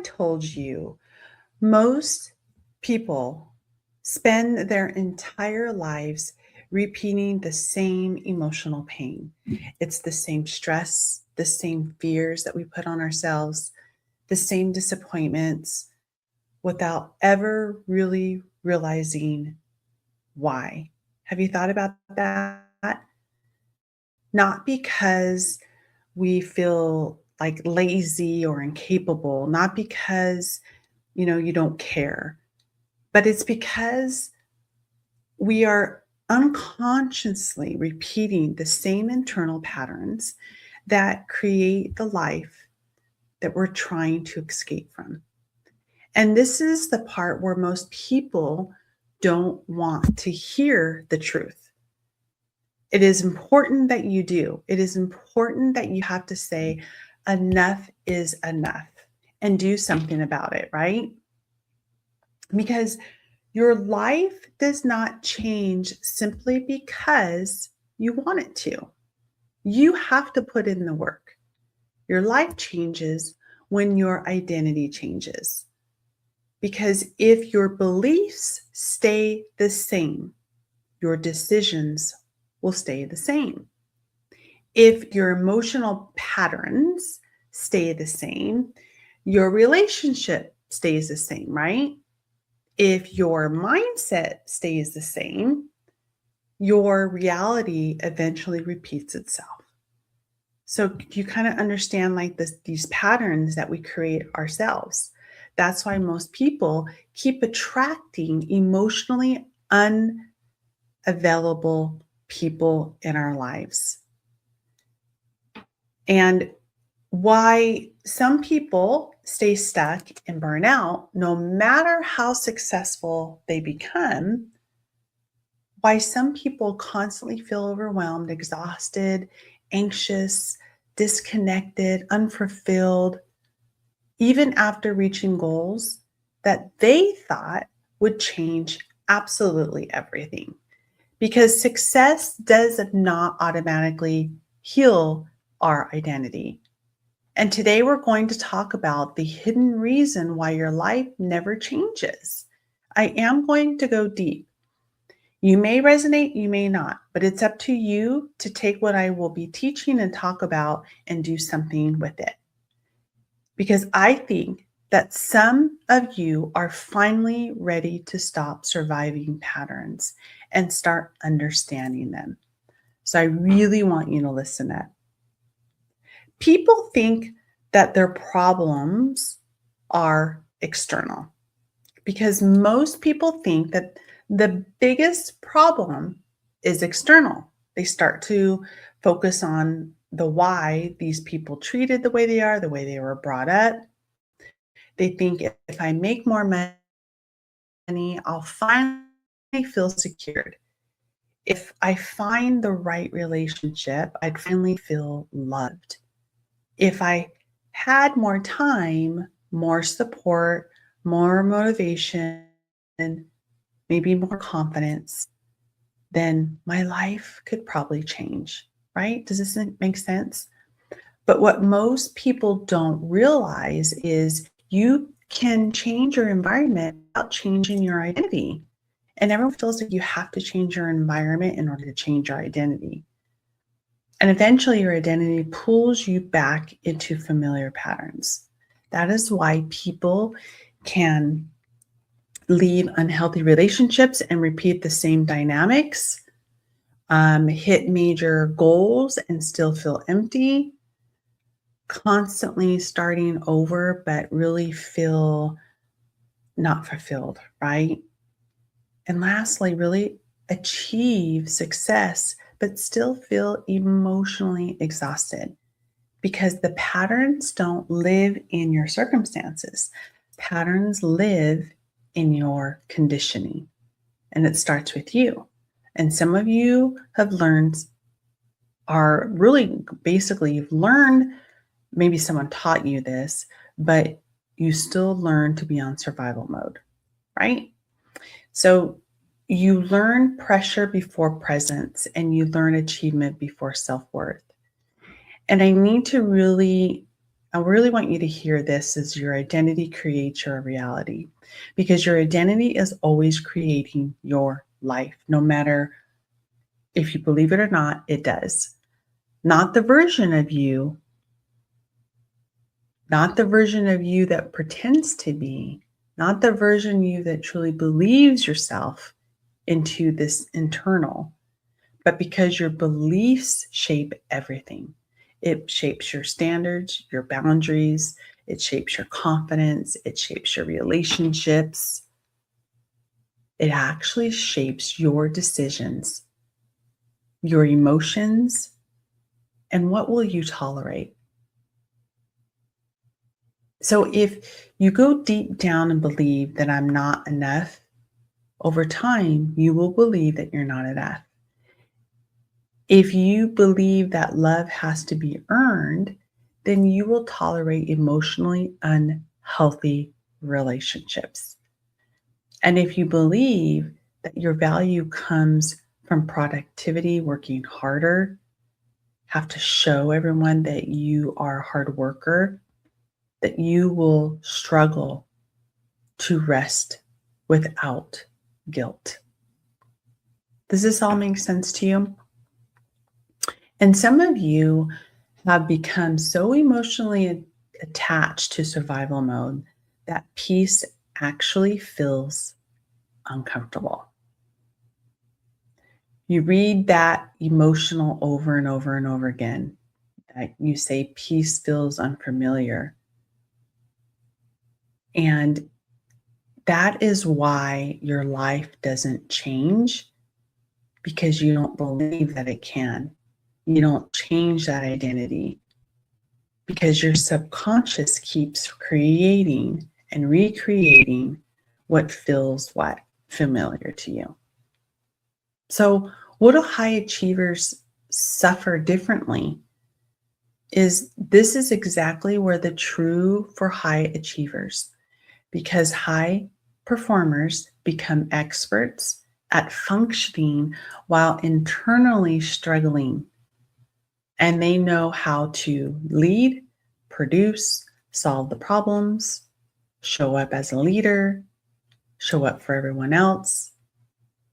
told you most people spend their entire lives repeating the same emotional pain? It's the same stress, the same fears that we put on ourselves, the same disappointments without ever really realizing why. Have you thought about that? Not because we feel like lazy or incapable, not because, you don't care, but it's because we are unconsciously repeating the same internal patterns that create the life that we're trying to escape from. And this is the part where most people don't want to hear the truth. It is important that you do. It is important that you have to say, enough is enough, and do something about it, right? Because your life does not change simply because you want it to. You have to put in the work. Your life changes when your identity changes. Because if your beliefs stay the same, your decisions will stay the same. If your emotional patterns stay the same, your relationship stays the same, right? If your mindset stays the same, your reality eventually repeats itself. So you kind of understand like these patterns that we create ourselves. That's why most people keep attracting emotionally unavailable people in our lives. And why some people stay stuck and burn out, no matter how successful they become, why some people constantly feel overwhelmed, exhausted, anxious, disconnected, unfulfilled, even after reaching goals that they thought would change absolutely everything. Because success does not automatically heal our identity. And today we're going to talk about the hidden reason why your life never changes. I am going to go deep. You may resonate, you may not, but it's up to you to take what I will be teaching and talk about and do something with it. Because I think that some of you are finally ready to stop surviving patterns and start understanding them. So I really want you to listen up. People think that their problems are external because most people think that the biggest problem is external. They start to focus on the why these people treated the way they are, the way they were brought up. They think if I make more money, I'll finally feel secured. If I find the right relationship, I'd finally feel loved. If I had more time, more support, more motivation, maybe more confidence, then my life could probably change, right? Does this make sense? But what most people don't realize is you can change your environment without changing your identity. And everyone feels like you have to change your environment in order to change your identity. And eventually, your identity pulls you back into familiar patterns. That is why people can leave unhealthy relationships and repeat the same dynamics, hit major goals and still feel empty, constantly starting over, but really feel not fulfilled, right? And lastly, really achieve success, but still feel emotionally exhausted because the patterns don't live in your circumstances. Patterns live in your conditioning, and it starts with you. And some of you have learned, are really basically, you've learned, maybe someone taught you this, but you still learn to be on survival mode, right? So you learn pressure before presence and you learn achievement before self-worth. And I need to really I really want you to hear this as your identity creates your reality, because your identity is always creating your life, no matter if you believe it or not, it does. Not the version of you, not the version of you that pretends to be, not the version of you that truly believes yourself into this internal, but because your beliefs shape everything. It shapes your standards, your boundaries, it shapes your confidence, it shapes your relationships. It actually shapes your decisions, your emotions, and what will you tolerate. So if you go deep down and believe that I'm not enough, over time, you will believe that you're not enough. If you believe that love has to be earned, then you will tolerate emotionally unhealthy relationships. And if you believe that your value comes from productivity, working harder, have to show everyone that you are a hard worker, that you will struggle to rest without guilt. Does this all make sense to you? And some of you have become so emotionally attached to survival mode that peace actually feels uncomfortable. You read that emotional over and over and over again. That you say peace feels unfamiliar. And that is why your life doesn't change, because you don't believe that it can. You don't change that identity because your subconscious keeps creating and recreating what feels what familiar to you. So, what do high achievers suffer differently? This is exactly where the true for high achievers, because high performers become experts at functioning while internally struggling, and they know how to lead, produce, solve the problems, show up as a leader, show up for everyone else.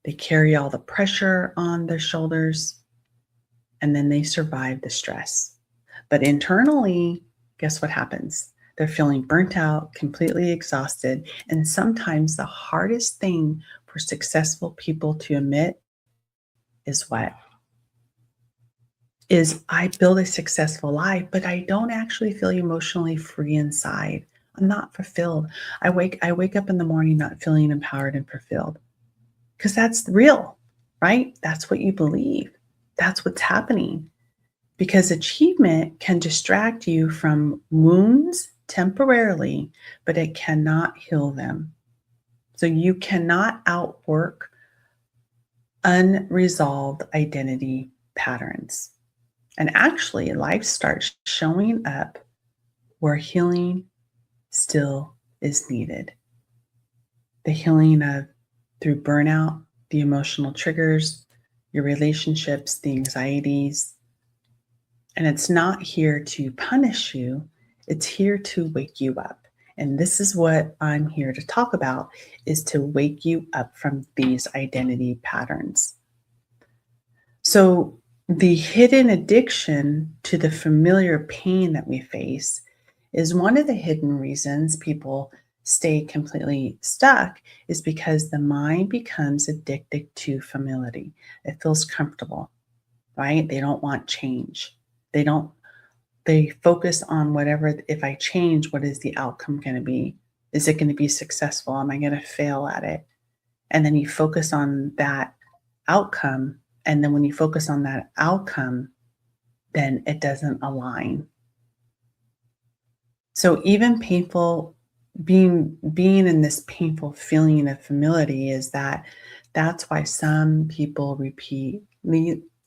They carry all the pressure on their shoulders, and then they survive the stress. But internally, guess what happens? They're feeling burnt out, completely exhausted. And sometimes the hardest thing for successful people to admit is what? Is I build a successful life, but I don't actually feel emotionally free inside. I'm not fulfilled. I wake up in the morning not feeling empowered and fulfilled. Because that's real, right? That's what you believe. That's what's happening. Because achievement can distract you from wounds temporarily, but it cannot heal them. So you cannot outwork unresolved identity patterns. And actually, life starts showing up where healing still is needed. The healing of through burnout, the emotional triggers, your relationships, the anxieties. And it's not here to punish you, it's here to wake you up. And this is what I'm here to talk about, is to wake you up from these identity patterns. So the hidden addiction to the familiar pain that we face is one of the hidden reasons people stay completely stuck, is because the mind becomes addicted to familiarity. It feels comfortable, right? They don't want change. They don't they focus on whatever, if I change, what is the outcome going to be? Is it going to be successful? Am I going to fail at it? And then you focus on that outcome. And then when you focus on that outcome, then it doesn't align. So even painful, being in this painful feeling of familiarity, is that's why some people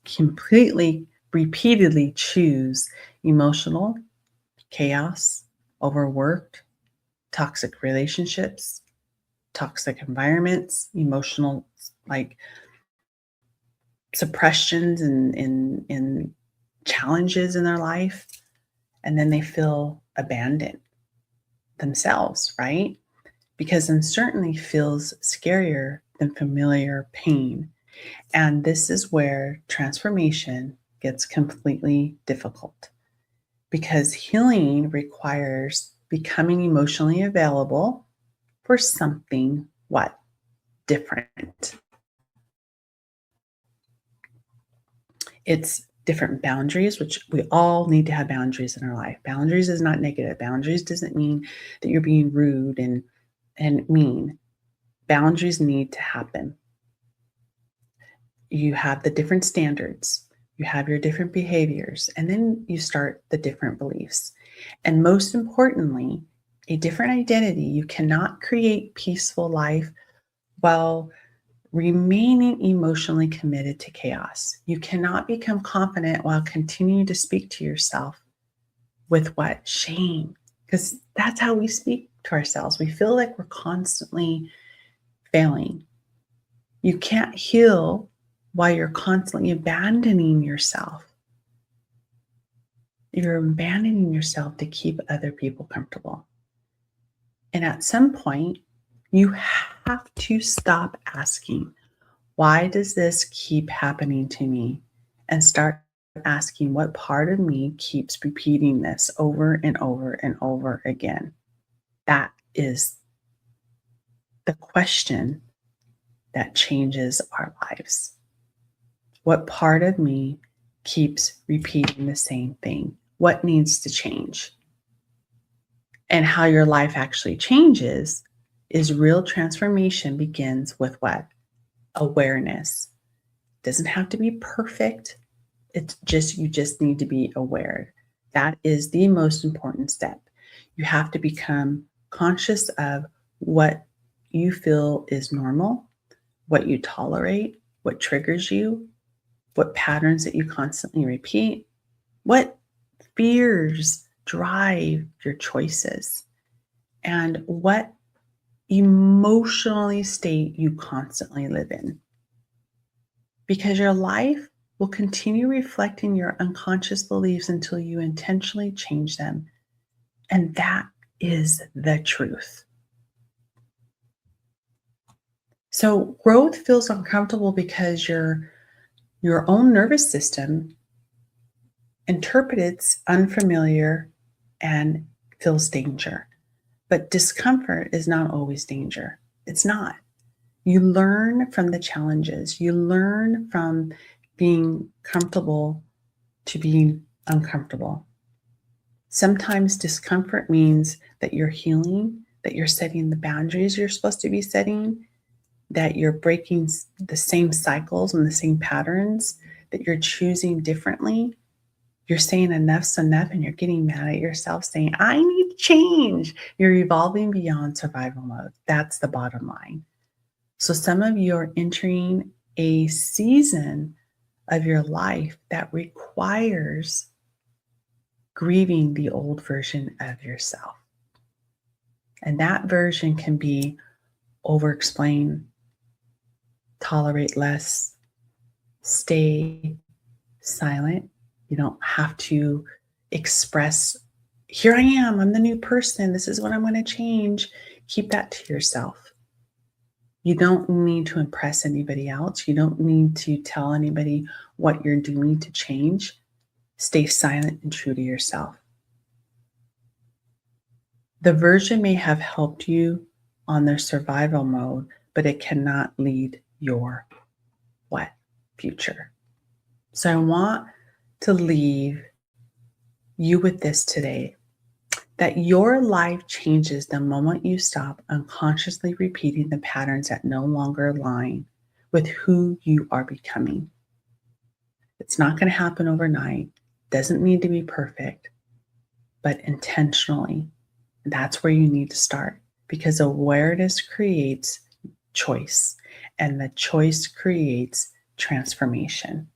completely repeatedly choose emotional chaos, overworked, toxic relationships, toxic environments, emotional like suppressions and challenges in their life. And then they feel abandon themselves, right? Because uncertainty feels scarier than familiar pain. And this is where transformation gets completely difficult because healing requires becoming emotionally available for something what? Different. It's different boundaries, which we all need to have boundaries in our life. Boundaries is not negative. Boundaries doesn't mean that you're being rude and mean. Boundaries need to happen. You have the different standards, you have your different behaviors, and then you start the different beliefs. And most importantly, a different identity. You cannot create peaceful life while remaining emotionally committed to chaos. You cannot become confident while continuing to speak to yourself with what? Shame. Because that's how we speak to ourselves. We feel like we're constantly failing. You can't heal while you're constantly abandoning yourself. You're abandoning yourself to keep other people comfortable. And at some point, you have to stop asking, why does this keep happening to me? And start asking, what part of me keeps repeating this over and over and over again? That is the question that changes our lives. What part of me keeps repeating the same thing? What needs to change? And how your life actually changes is real transformation begins with what? Awareness. Doesn't have to be perfect. It's just, you just need to be aware. That is the most important step. You have to become conscious of what you feel is normal, what you tolerate, what triggers you, what patterns that you constantly repeat, what fears drive your choices, and what emotionally state you constantly live in. Because your life will continue reflecting your unconscious beliefs until you intentionally change them. And that is the truth. So growth feels uncomfortable because your own nervous system interprets unfamiliar and feels danger. But discomfort is not always danger. It's not. You learn from the challenges. You learn from being comfortable to being uncomfortable. Sometimes discomfort means that you're healing, that you're setting the boundaries you're supposed to be setting, that you're breaking the same cycles and the same patterns, that you're choosing differently. You're saying enough's enough and you're getting mad at yourself saying, I need change. You're evolving beyond survival mode. That's the bottom line. So some of you are entering a season of your life that requires grieving the old version of yourself. And that version can be over explain, tolerate less, stay silent. You don't have to express, here I am, I'm the new person, this is what I'm going to change. Keep that to yourself. You don't need to impress anybody else. You don't need to tell anybody what you're doing to change. Stay silent and true to yourself. The version may have helped you on their survival mode, but it cannot lead your what? Future. So I want to leave you with this today, that your life changes the moment you stop unconsciously repeating the patterns that no longer align with who you are becoming. It's not going to happen overnight. Doesn't need to be perfect, but intentionally. That's where you need to start, because awareness creates choice, and the choice creates transformation.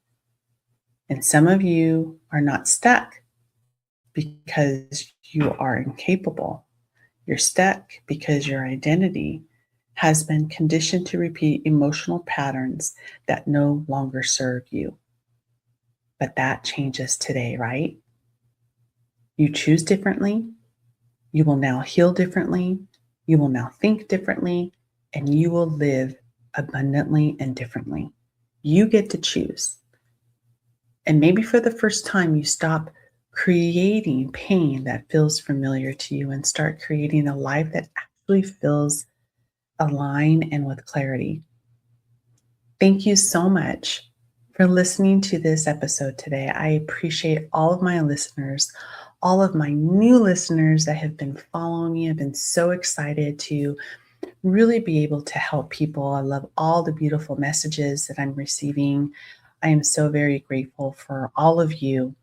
And some of you are not stuck because you are incapable. You're stuck because your identity has been conditioned to repeat emotional patterns that no longer serve you. But that changes today, right? You choose differently. You will now heal differently. You will now think differently, and you will live abundantly and differently. You get to choose. And maybe for the first time, you stop creating pain that feels familiar to you and start creating a life that actually feels aligned and with clarity. Thank you so much for listening to this episode today. I appreciate all of my listeners, all of my new listeners that have been following me. I've been so excited to really be able to help people. I love all the beautiful messages that I'm receiving. I am so very grateful for all of you.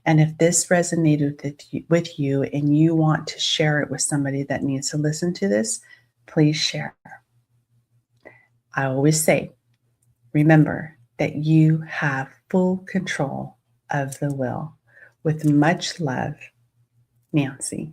And if this resonated with you and you want to share it with somebody that needs to listen to this, please share. I always say, remember that you have full control of the will. With much love, Nancy.